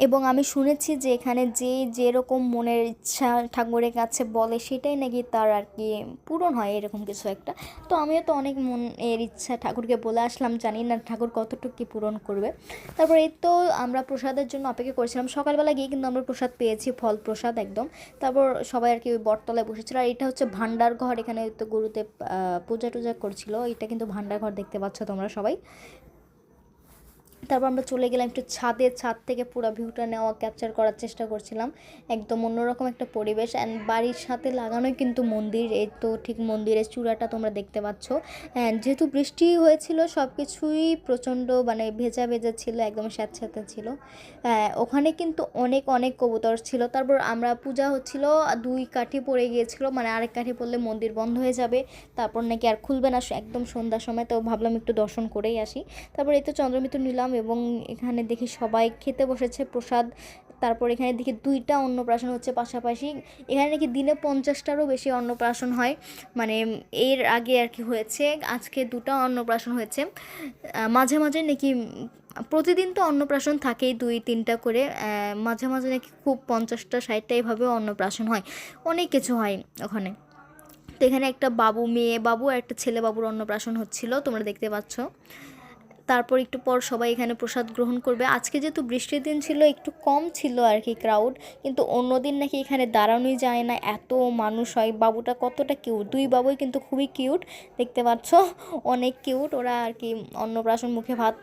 এবং আমি শুনেছি যে এখানে যেরকম মনের ইচ্ছা ঠাকুরের কাছে বলে সেটাই নাকি তার আর কি পূরণ হয়, এরকম কিছু একটা। তো আমিও তো অনেক মনের ইচ্ছা ঠাকুরকে বলে আসলাম, জানি না ঠাকুর কতটুকু কী পূরণ করবে। তারপর এই তো আমরা প্রসাদের জন্য অপেক্ষা করছিলাম, সকালবেলা গিয়ে কিন্তু আমরা প্রসাদ পেয়েছি, ফল প্রসাদ একদম। তারপর সবাই আর কি ওই বটতলায় বসেছিল। আর এটা হচ্ছে ভান্ডার ঘর, এখানে তো গুরুদেব পূজা টুজা করছিল, এটা কিন্তু ভান্ডার ঘর দেখতে পাচ্ছ তোমরা সবাই। তারপর আমরা চলে গেলাম একটু ছাদে, ছাদ থেকে পুরো ভিউটা নেওয়া ক্যাপচার করার চেষ্টা করছিলাম। একদম অন্যরকম একটা পরিবেশ। অ্যান্ড বাড়ির সাথে লাগানোই কিন্তু মন্দির, এই তো ঠিক মন্দিরের চূড়াটা তোমরা দেখতে পাচ্ছ। অ্যান্ড যেহেতু বৃষ্টি হয়েছিল সব কিছুই প্রচণ্ড মানে ভেজা ভেজা ছিল, একদম স্যাঁতস্যাঁতে ছিল। ওখানে কিন্তু অনেক অনেক কবুতর ছিল। তারপর আমরা পূজা হচ্ছিল, 2 কাঠি পড়ে গিয়েছিল, মানে আরেক কাঠি পড়লে মন্দির বন্ধ হয়ে যাবে, তারপর নাকি আর খুলবে না একদম সন্ধ্যার সময়। তো ভাবলাম একটু দর্শন করেই আসি। তারপর এই তো চন্দ্রমিত্র নিলাম এবং এখানে দেখি সবাই খেতে বসেছে প্রসাদ। তারপর এখানে দেখি 2টা অন্নপ্রাশন হচ্ছে পাশাপাশি। এখানে নাকি দিনে 50টারও বেশি অন্নপ্রাশন হয়, মানে এর আগে আর কি হয়েছে, আজকে 2টা অন্নপ্রাশন হয়েছে। মাঝে মাঝে নাকি প্রতিদিন তো অন্নপ্রাশন থাকেই 2-3টা করে, মাঝে মাঝে নাকি খুব 50টা 60টা এভাবেও অন্নপ্রাশন হয়, অনেক কিছু হয় ওখানে। তো এখানে একটা বাবু, মেয়ে বাবু আর একটা ছেলে বাবুর অন্নপ্রাশন হচ্ছিল, তোমরা দেখতে পাচ্ছ। তারপর একটু পর সবাই এখানে প্রসাদ গ্রহণ করবে। আজকে যেহেতু বৃষ্টির দিন ছিল একটু কম ছিল আর কি ক্রাউড, কিন্তু অন্য দিন নাকি এখানে দাঁড়ানোই যায় না, এত মানুষ হয়। বাবুটা কতটা কিউট, 2 বাবুই কিন্তু খুবই কিউট, দেখতে পাচ্ছ অনেক কিউট ওরা আর কি। অন্নপ্রাশন মুখে ভাত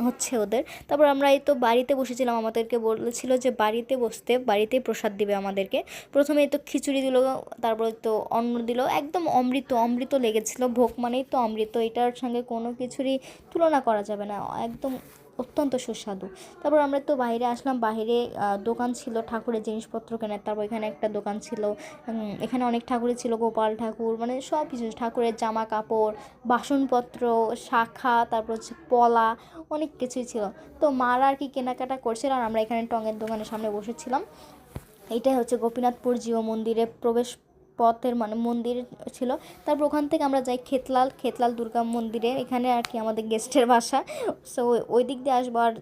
হচ্ছে ওদের। তারপর আমরা এই তো বাড়িতে বসেছিলাম, আমাদেরকে বলেছিল যে বাড়িতে বসতে, বাড়িতেই প্রসাদ দিবে আমাদেরকে। প্রথমে এই তো খিচুড়ি দিল, তারপরে তো অন্ন দিল, একদম অমৃত অমৃত লেগেছিল। ভোগ মানেই তো অমৃত, এটার সঙ্গে কোনো কিছুরই তুলনা করা যাবে না, একদম অত্যন্ত সুস্বাদু। তারপর আমরা তো বাইরে আসলাম, বাইরে দোকান ছিল ঠাকুরের জিনিসপত্র কেনার। তারপর এখানে একটা দোকান ছিল, এখানে অনেক ঠাকুরই ছিল, গোপাল ঠাকুর, মানে সব কিছু ঠাকুরের জামা কাপড়, বাসনপত্র, শাখা, তারপর হচ্ছে পলা, অনেক কিছুই ছিল। তো মারা আর কি কেনাকাটা করছিল, আর আমরা এখানে টঙের দোকানের সামনে বসেছিলাম। এইটাই হচ্ছে গোপীনাথপুর জিও মন্দিরের প্রবেশ পথের মানে মন্দির ছিল। তারপর ওখান থেকে আমরা যাই খেতলাল দুর্গা মন্দিরে, এখানে আর কি আমাদের গেস্টের বাসা। সো ওই দিক দিয়ে আসবো, আর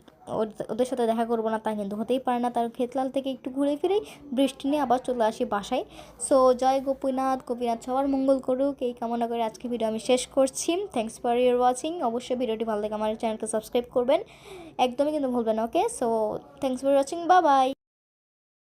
ওদের সাথে দেখা করবো না তা কিন্তু হতেই পারে না। তার খেতলাল থেকে একটু ঘুরে ফিরেই বৃষ্টি নিয়ে আবার চলে আসি বাসায়। সো জয় গোপীনাথ, গোপীনাথ সবার মঙ্গল করুক এই কামনা করে আজকে ভিডিও আমি শেষ করছি। Thanks for your watching. অবশ্যই ভিডিওটি ভালো লাগে আমার চ্যানেলকে সাবস্ক্রাইব করবেন, একদমই কিন্তু ভুলবেন না। Okay, so thanks for watching, bye by.